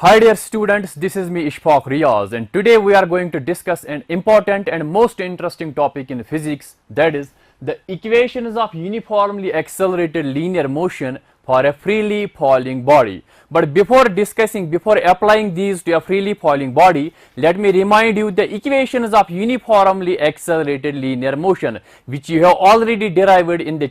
Hi dear students, this is me Ishfaq Riaz, and today we are going to discuss an important and most interesting topic in physics, that is the equations of uniformly accelerated linear motion for a freely falling body. But before applying these to a freely falling body, let me remind you the equations of uniformly accelerated linear motion, which you have already derived in the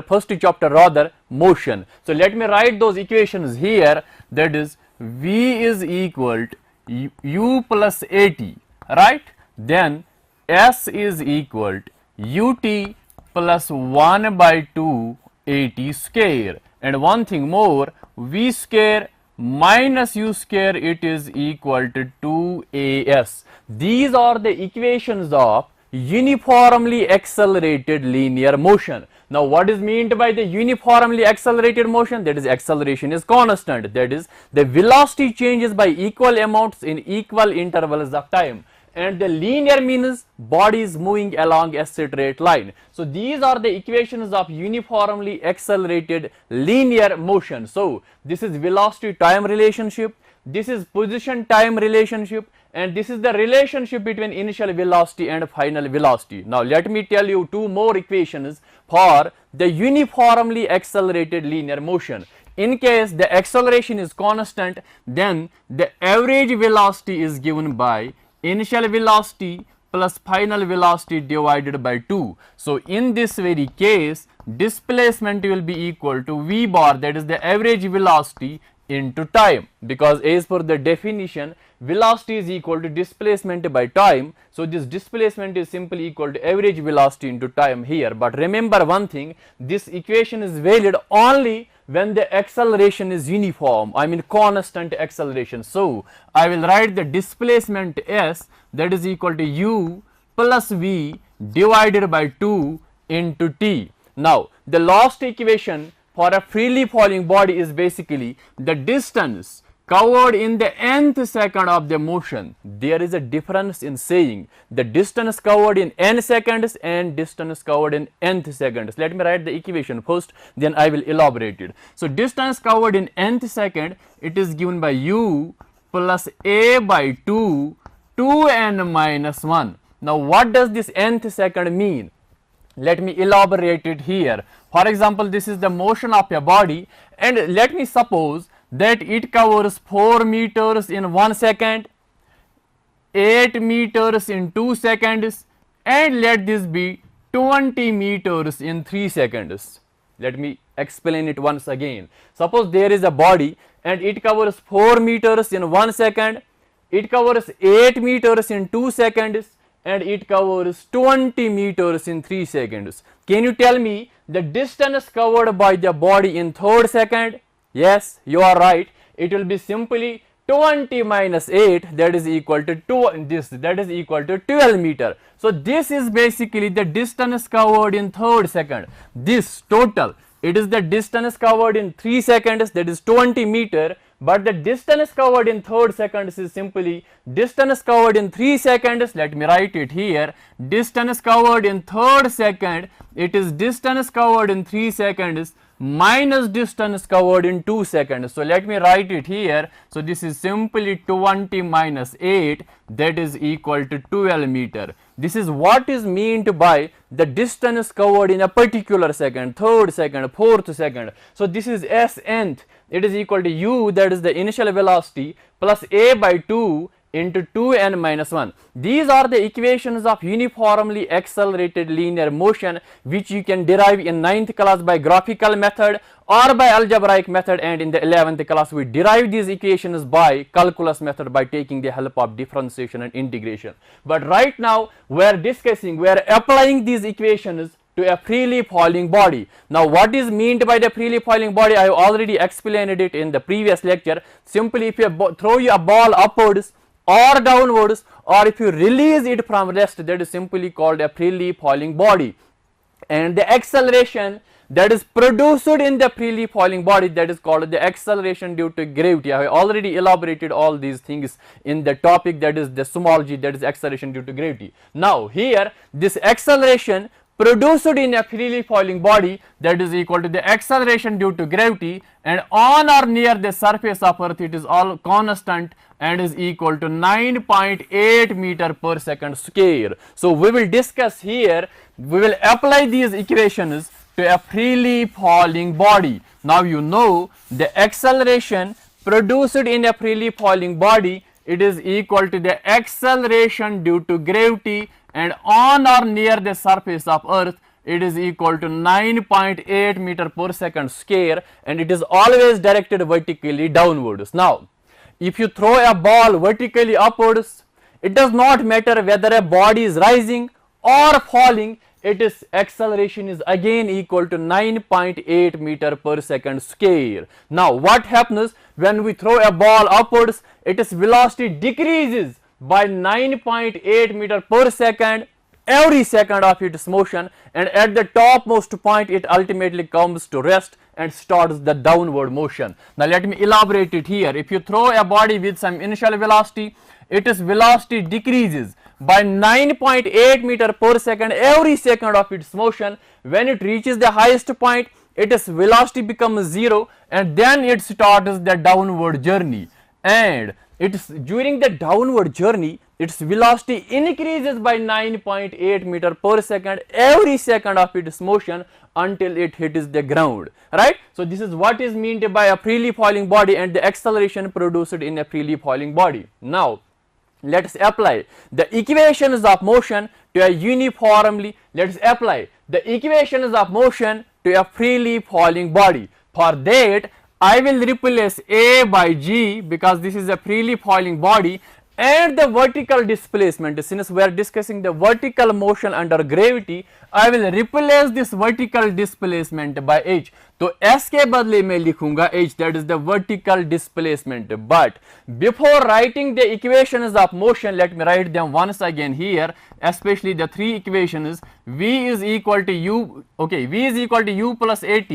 first chapter, motion. So let me write those equations here, that is V is equal to U plus AT, right? Then S is equal to UT plus 1 by 2 AT square. And one thing more, V square minus U square, it is equal to 2AS. These are the equations of uniformly accelerated linear motion. Now what is meant by the uniformly accelerated motion? That is, acceleration is constant, that is the velocity changes by equal amounts in equal intervals of time, and the linear means body is moving along a straight line. So these are the equations of uniformly accelerated linear motion. So this is velocity time relationship, this is position time relationship, and this is the relationship between initial velocity and final velocity. Now let me tell you two more equations for the uniformly accelerated linear motion. In case the acceleration is constant, then the average velocity is given by initial velocity plus final velocity divided by 2. So in this very case, displacement will be equal to V bar, that is the average velocity, into time, because as per the definition, velocity is equal to displacement by time. So this displacement is simply equal to average velocity into time here. But remember one thing, this equation is valid only when the acceleration is uniform, I mean constant acceleration. So I will write the displacement S, that is equal to U plus V divided by 2 into T. Now the last equation for a freely falling body is basically the distance covered in the nth second of the motion. There is a difference in saying the distance covered in n seconds and distance covered in nth seconds. Let me write the equation first, then I will elaborate it. So distance covered in nth second, it is given by U plus A by 2 2n minus 1. Now what does this nth second mean? Let me elaborate it here. For example, this is the motion of a body, and let me suppose that it covers 4 meters in 1 second, 8 meters in 2 seconds, and let this be 20 meters in 3 seconds. Let me explain it once again. Suppose there is a body and it covers 4 meters in 1 second, it covers 8 meters in 2 seconds, and it covers 20 meters in 3 seconds. Can you tell me the distance covered by the body in third second? Yes, you are right. It will be simply 20 minus 8, that is equal to 12 meter. So this is basically the distance covered in third second. This total, it is the distance covered in 3 seconds, that is 20 meter, but the distance covered in third seconds is simply distance covered in 3 seconds. Let me write it here. Distance covered in third second, it is distance covered in 3 seconds minus distance covered in 2 seconds. So let me write it here. So this is simply 20 minus 8, that is equal to 12 meter. This is what is meant by the distance covered in a particular second, third second, fourth second. So this is S nth, it is equal to U, that is the initial velocity, plus A by 2 into 2n minus 1. These are the equations of uniformly accelerated linear motion, which you can derive in 9th class by graphical method or by algebraic method, and in the 11th class we derive these equations by calculus method by taking the help of differentiation and integration. But right now we are applying these equations to a freely falling body. Now what is meant by the freely falling body? I have already explained it in the previous lecture. Simply if you throw a ball upwards or downwards, or if you release it from rest, that is simply called a freely falling body. And the acceleration that is produced in the freely falling body, that is called the acceleration due to gravity. I have already elaborated all these things in the topic, that is the small g, that is acceleration due to gravity. Now here this acceleration produced in a freely falling body, that is equal to the acceleration due to gravity, and on or near the surface of earth it is all constant and is equal to 9.8 meter per second square. So we will discuss here, we will apply these equations to a freely falling body. Now you know the acceleration produced in a freely falling body, it is equal to the acceleration due to gravity, and on or near the surface of earth it is equal to 9.8 meter per second square, and it is always directed vertically downwards. Now if you throw a ball vertically upwards, it does not matter whether a body is rising or falling, its acceleration is again equal to 9.8 meter per second square. Now what happens when we throw a ball upwards? Its velocity decreases by 9.8 meter per second every second of its motion, and at the topmost point it ultimately comes to rest and starts the downward motion. Now let me elaborate it here. If you throw a body with some initial velocity, its velocity decreases by 9.8 meter per second every second of its motion. When it reaches the highest point, its velocity becomes 0, and then it starts the downward journey, and it's during the downward journey its velocity increases by 9.8 meter per second every second of its motion until it hits the ground, right? So this is what is meant by a freely falling body and the acceleration produced in a freely falling body. Now let us apply the equations of motion to a uniformly, let us apply the equations of motion to a freely falling body. For that I will replace A by G, because this is a freely falling body, and the vertical displacement. Since we are discussing the vertical motion under gravity, I will replace this vertical displacement by h. तो s के बदले में लिखूंगा h, that is the vertical displacement. But before writing the equations of motion, let me write them once again here, especially the three equations. V is equal to u, okay, V is equal to u plus at,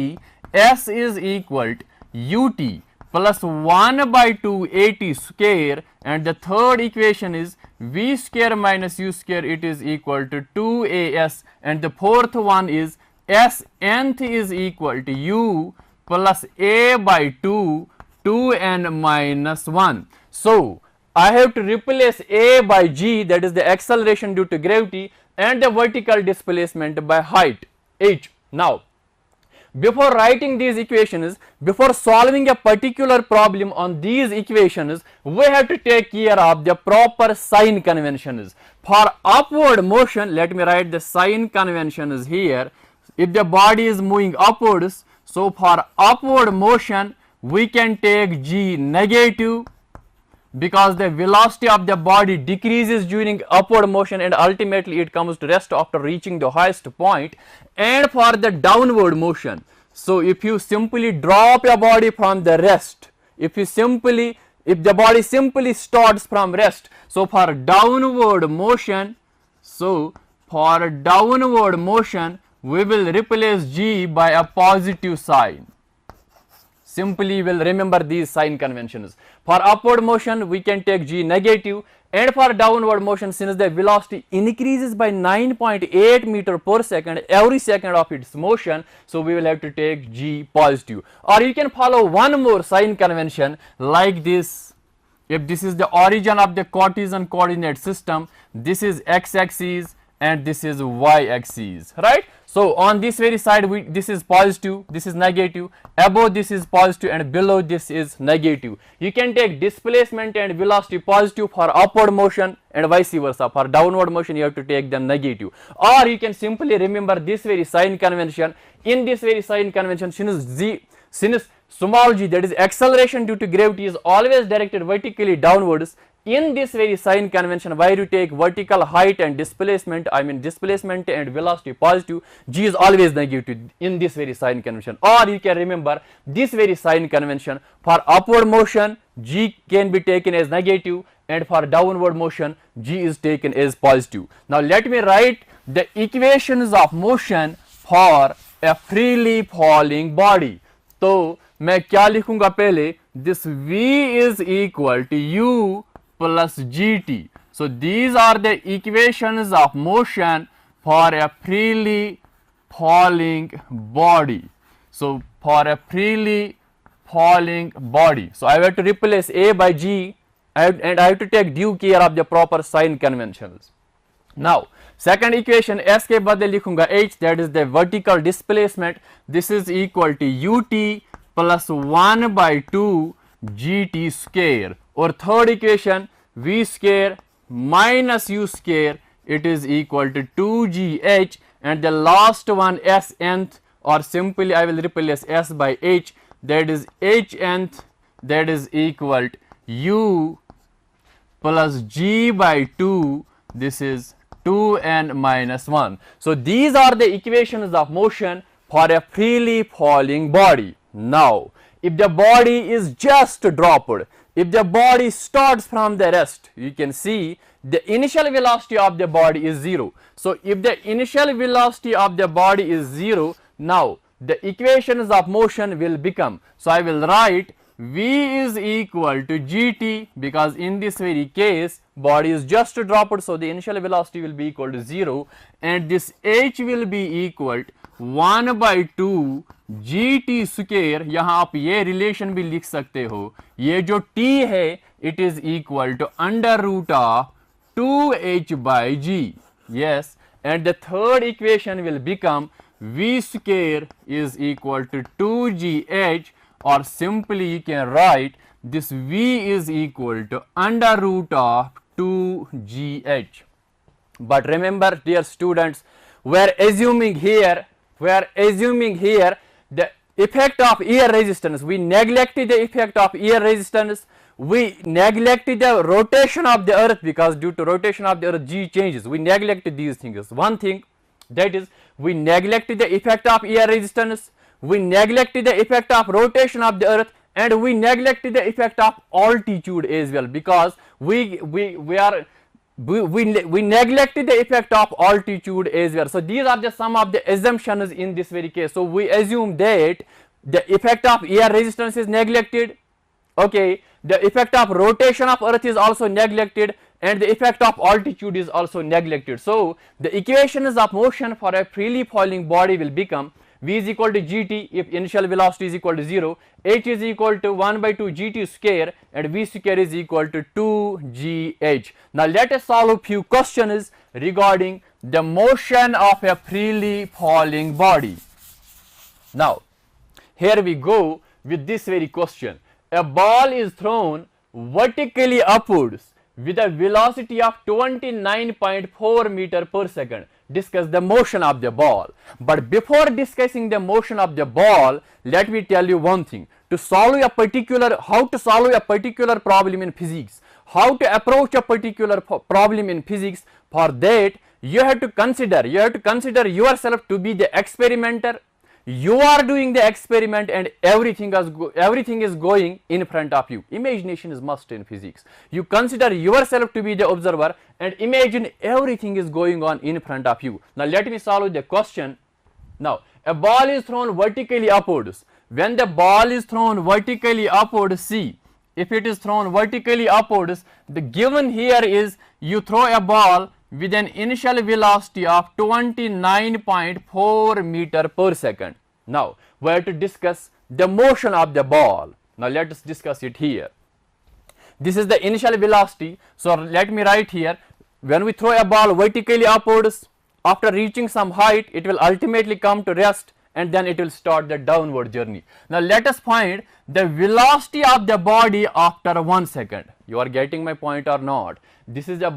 s is equal to ut plus 1 by 2 at square, and the third equation is v square minus u square, it is equal to 2as, and the fourth one is s nth is equal to u plus a by 2 2n minus 1. So I have to replace a by g, that is the acceleration due to gravity, and the vertical displacement by height h. Now before writing these equations, before solving a particular problem on these equations, we have to take care of the proper sign conventions. For upward motion, let me write the sign conventions here. If the body is moving upwards, so for upward motion we can take g negative, because the velocity of the body decreases during upward motion and ultimately it comes to rest after reaching the highest point. And for the downward motion, so if you simply drop your body from the rest, if the body simply starts from rest, so for downward motion, we will replace g by a positive sign. Simply will remember these sign conventions. For upward motion we can take g negative, and for downward motion, since the velocity increases by 9.8 meter per second every second of its motion, so we will have to take g positive. Or you can follow one more sign convention like this. If this is the origin of the Cartesian coordinate system, this is x-axis and this is y-axis, right? So on this very side this is positive, this is negative, above this is positive and below this is negative. You can take displacement and velocity positive for upward motion and vice versa. For downward motion you have to take them negative. Or you can simply remember this very sign convention. In this very sign convention, since small g, that is acceleration due to gravity, is always directed vertically downwards, in this very sign convention where you take vertical height and displacement, I mean displacement and velocity positive, g is always negative in this very sign convention. Or you can remember this very sign convention. For upward motion g can be taken as negative, and for downward motion g is taken as positive. Now let me write the equations of motion for a freely falling body. तो मैं क्या लिखूंगा पहले, this v is equal to u plus gt. So these are the equations of motion for a freely falling body. So for a freely falling body, so I have to replace a by g, and I have to take due care of the proper sign conventions. Now second equation s के बदले लिखूंगा h, that is the vertical displacement. This is equal to ut plus 1 by 2 gt square, or third equation v square minus u square, it is equal to 2gh, and the last one s nth, or simply I will replace s by h, that is h nth, that is equal to u plus g by 2, this is 2n minus 1. So these are the equations of motion for a freely falling body. Now if the body is just dropped, if the body starts from the rest, you can see the initial velocity of the body is 0. So if the initial velocity of the body is 0, now the equations of motion will become, so I will write v is equal to gt, because in this very case body is just dropped, so the initial velocity will be equal to 0, and this h will be equal to 1 by 2 gt square. यहाँ आप ये relation भी लिख सकते हो, ये जो t है it is equal to under root of 2h by g. Yes, and the third equation will become v square is equal to 2gh, or simply you can write this v is equal to under root of 2gh. But remember dear students, we are assuming here the effect of air resistance. We neglected the effect of air resistance, we neglected the rotation of the earth, because due to rotation of the earth g changes. We neglected these things. One thing, that is we neglected the effect of air resistance, we neglected the effect of rotation of the earth, and we neglected the effect of altitude as well, because we neglected the effect of altitude as well. So these are just some of the assumptions in this very case. So we assume that the effect of air resistance is neglected, okay, the effect of rotation of earth is also neglected, and the effect of altitude is also neglected. So the equations of motion for a freely falling body will become v is equal to gt if initial velocity is equal to 0, h is equal to 1 by 2 gt square, and v square is equal to 2gh. Now let us solve a few questions regarding the motion of a freely falling body. Now here we go with this very question. A ball is thrown vertically upwards with a velocity of 29.4 meter per second. Discuss the motion of the ball. But before discussing the motion of the ball, let me tell you one thing. How to solve a particular problem in physics, how to approach a particular problem in physics, for that you have to consider yourself to be the experimenter. You are doing the experiment and everything is going in front of you. Imagination is must in physics. You consider yourself to be the observer and imagine everything is going on in front of you. Now let me solve the question. Now a ball is thrown vertically upwards. When the ball is thrown vertically upwards, see, if it is thrown vertically upwards, the given here is you throw a ball with an initial velocity of 29.4 meter per second. Now we have to discuss the motion of the ball. Now let us discuss it here. This is the initial velocity, so let me write here, when we throw a ball vertically upwards, after reaching some height it will ultimately come to rest, and then it will start the downward journey. Now let us find the velocity of the body after 1 second. You are getting my point or not? This is a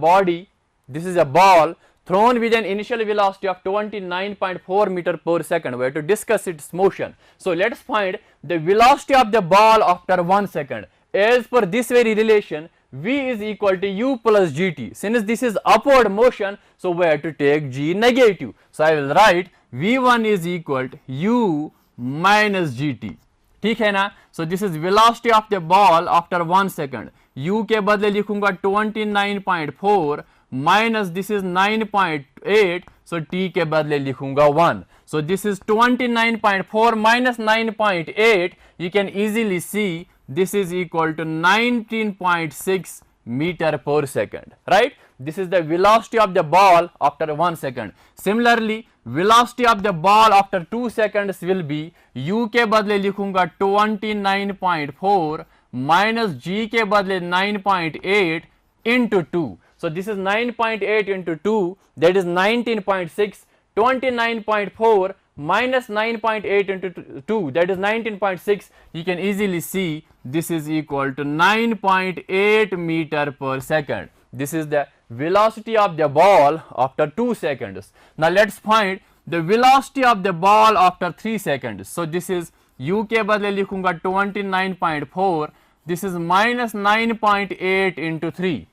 ball thrown with an initial velocity of 29.4 meter per second. We have to discuss its motion. So let us find the velocity of the ball after 1 second. As per this very relation, v is equal to u plus gt. Since this is upward motion, so we have to take g negative. So I will write v1 is equal to u minus gt. ठीक है ना? So this is velocity of the ball after 1 second. u के बदले लिखूंगा 29.4 minus this is 9.8, so t के बदले लिखूंगा 1. So this is 29.4 minus 9.8. You can easily see this is equal to 19.6 meter per second, right? This is the velocity of the ball after 1 second. Similarly, velocity of the ball after 2 seconds will be u के बदले लिखूंगा 29.4 minus g के बदले 9.8 into 2. So this is 9.8 into 2, that is 19.6. 29.4 minus 9.8 into 2, that is 19.6. You can easily see this is equal to 9.8 meter per second. This is the velocity of the ball after 2 seconds. Now let's find the velocity of the ball after 3 seconds. So this is u के बदले लिखूंगा 29.4, this is minus 9.8 into 3.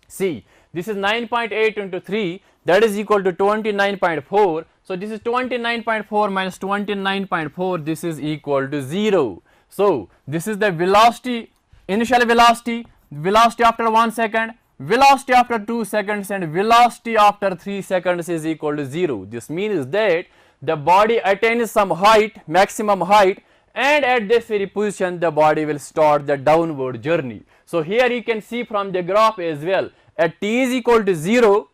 See, this is 9.8 into 3, that is equal to 29.4. So this is 29.4 minus 29.4, this is equal to 0. So this is the velocity, initial velocity, velocity after 1 second, velocity after 2 seconds, and velocity after 3 seconds is equal to 0. This means that the body attains some height, maximum height, and at this very position the body will start the downward journey. So here you can see from the graph as well, at t is equal to 0,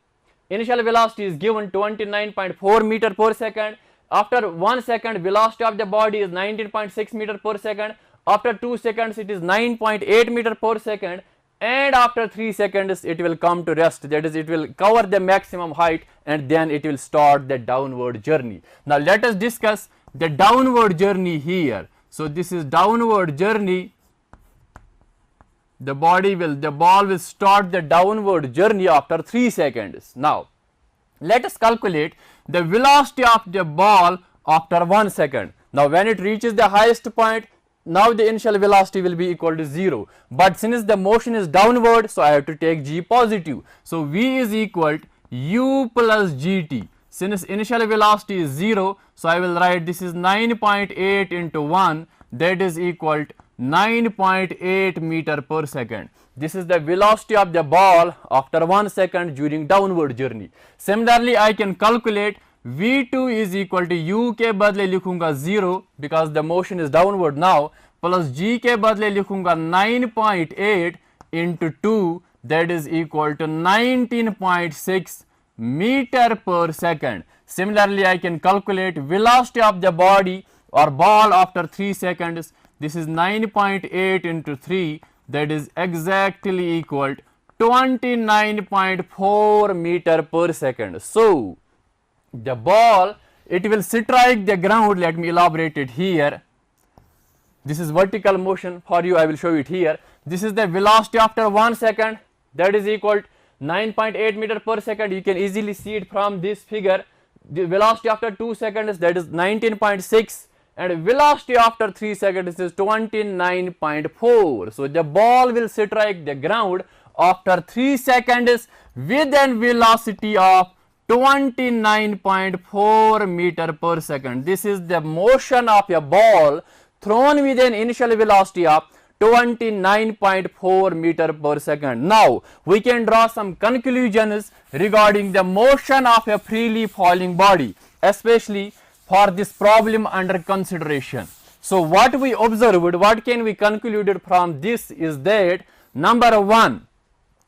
initial velocity is given 29.4 meter per second. After 1 second, velocity of the body is 19.6 meter per second. After 2 seconds, it is 9.8 meter per second. And after 3 seconds, it will come to rest. That is, it will cover the maximum height and then it will start the downward journey. Now let us discuss the downward journey here. So this is downward journey. The ball will start the downward journey after 3 seconds. Now, let us calculate the velocity of the ball after 1 second. Now, when it reaches the highest point, now the initial velocity will be equal to 0. But since the motion is downward, so I have to take g positive. So, v is equal to u plus gt. Since initial velocity is 0, so I will write this is 9.8 into 1, that is equal to 9.8 meter per second. This is the velocity of the ball after 1 second during downward journey. Similarly, I can calculate v2 is equal to u के बदले लिखूंगा 0 because the motion is downward now, plus g के बदले लिखूंगा 9.8 into 2, that is equal to 19.6 meter per second. Similarly, I can calculate velocity of the body or ball after 3 seconds. This is 9.8 into 3, that is exactly equal to 29.4 meter per second. So the ball, it will strike the ground. Let me elaborate it here. This is vertical motion for you, I will show it here. This is the velocity after 1 second, that is equal to 9.8 meter per second. You can easily see it from this figure. The velocity after 2 seconds, that is 19.6, and velocity after 3 seconds is 29.4. So the ball will strike the ground after 3 seconds with an velocity of 29.4 meter per second. This is the motion of a ball thrown with an initial velocity of 29.4 meter per second. Now we can draw some conclusions regarding the motion of a freely falling body, especially for this problem under consideration. So what we observed, what can we conclude from this is that number 1,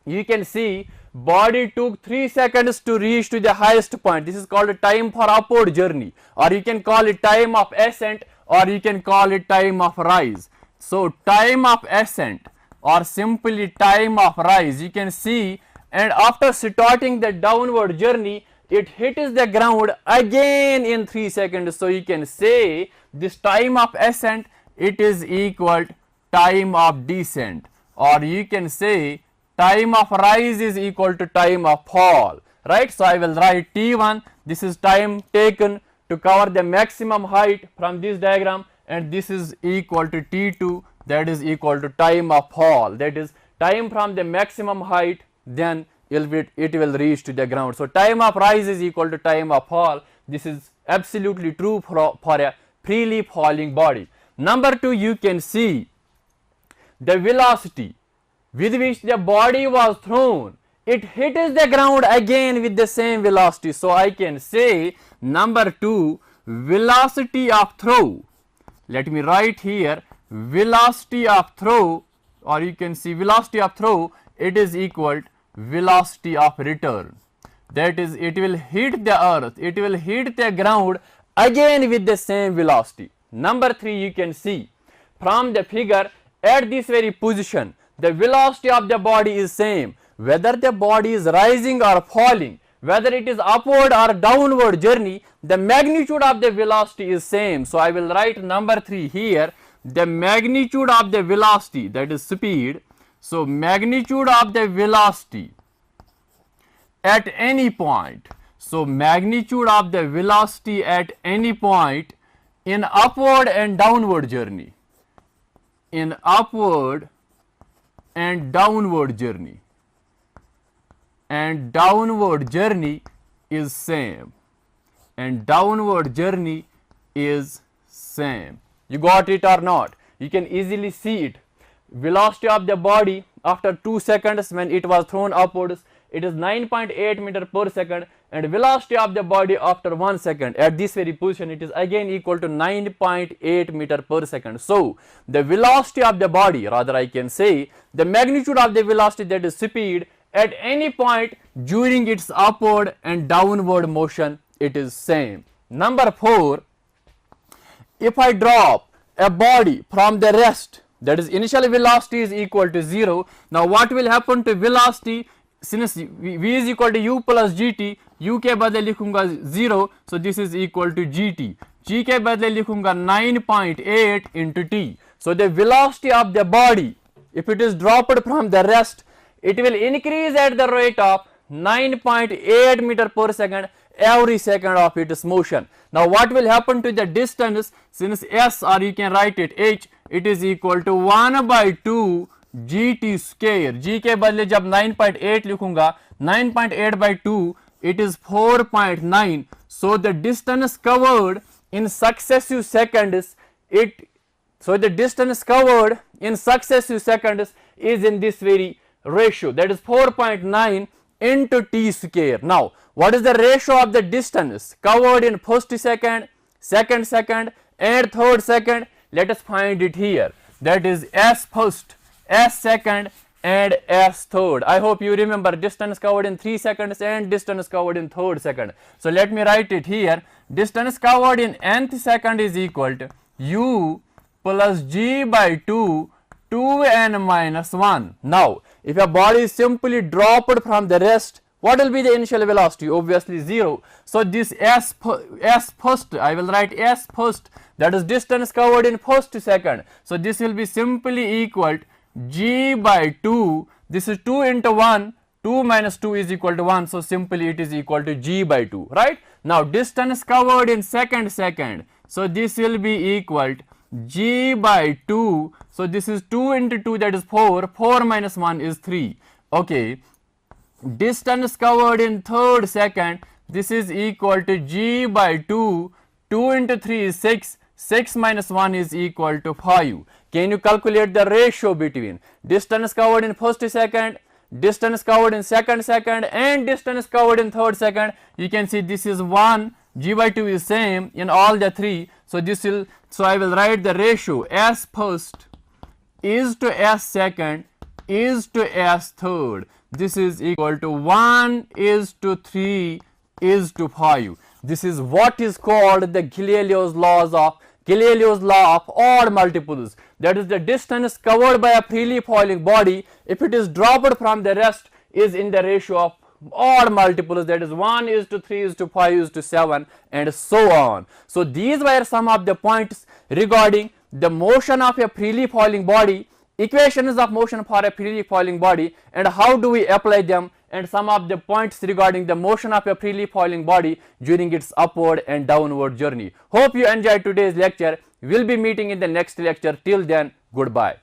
you can see body took 3 seconds to reach to the highest point. This is called a time for upward journey, or you can call it time of ascent, or you can call it time of rise. So time of ascent or simply time of rise, you can see, and after starting the downward journey, it hits the ground again in 3 seconds. So you can say this time of ascent, it is equal to time of descent, or you can say time of rise is equal to time of fall, right? So I will write T1, this is time taken to cover the maximum height from this diagram, and this is equal to T2, that is equal to time of fall, that is time from the maximum height, then it will reach to the ground. So time of rise is equal to time of fall. This is absolutely true for a freely falling body. Number 2, you can see the velocity with which the body was thrown, it hits the ground again with the same velocity. So I can say number 2, velocity of throw. Let me write here velocity of throw, or you can see velocity of throw it is equal to velocity of return. That is, it will hit the earth, it will hit the ground again with the same velocity. Number 3, you can see from the figure, at this very position the velocity of the body is same, whether the body is rising or falling, whether it is upward or downward journey, the magnitude of the velocity is same. So I will write number 3 here, the magnitude of the velocity, that is speed. So magnitude of the velocity at any point, so magnitude of the velocity at any point in upward and downward journey, in upward and downward journey, and downward journey is same, and downward journey is same. You got it or not? You can easily see it. Velocity of the body after 2 seconds when it was thrown upwards, it is 9.8 meter per second, and velocity of the body after 1 second at this very position, it is again equal to 9.8 meter per second. So the velocity of the body, rather I can say the magnitude of the velocity, that is speed, at any point during its upward and downward motion, it is same. Number 4, if I drop a body from the rest, that is initial velocity is equal to 0. Now what will happen to velocity? Since v is equal to u plus gt, u के बदले लिखूंगा 0, so this is equal to gt. G के बदले लिखूंगा 9.8 into t. So the velocity of the body, if it is dropped from the rest, it will increase at the rate of 9.8 meter per second every second of its motion. Now what will happen to the distance? Since s, or you can write it h, it is equal to 1 by 2 gt square. G के बदले जब 9.8 लिखूंगा, 9.8 by 2, it is 4.9. So the distance covered in successive seconds, so the distance covered in successive seconds is in this very ratio, that is 4.9 into t square. Now what is the ratio of the distance covered in first second, second second, and third second? Let us find it here. That is s first, s second, and s third. I hope you remember distance covered in 3 seconds and distance covered in third second. So let me write it here. Distance covered in nth second is equal to u plus g by 2, 2n minus 1. Now if a body is simply dropped from the rest, what will be the initial velocity? Obviously 0. So this s first, I will write s first, that is distance covered in first second. So this will be simply equal to g by 2. This is 2 into 1, 2 minus 2 is equal to 1. So simply it is equal to g by 2, right? Now distance covered in second second, so this will be equal to g by 2. So this is 2 into 2, that is 4, 4 minus 1 is 3. Okay, distance covered in third second, this is equal to g by 2, 2 into 3 is 6, 6 minus 1 is equal to 5. Can you calculate the ratio between distance covered in first second, distance covered in second second, and distance covered in third second? You can see this is 1, g by 2 is same in all the three. So this will, so I will write the ratio s first is to s second is to s third. This is equal to 1 is to 3 is to 5. This is what is called the Galileo's law of odd multiples. That is, the distance covered by a freely falling body, if it is dropped from the rest, is in the ratio of odd multiples, that is 1 is to 3 is to 5 is to 7, and so on. So these were some of the points regarding the motion of a freely falling body, equations of motion for a freely falling body, and how do we apply them, and some of the points regarding the motion of a freely falling body during its upward and downward journey. Hope you enjoyed today's lecture. We'll be meeting in the next lecture. Till then, goodbye.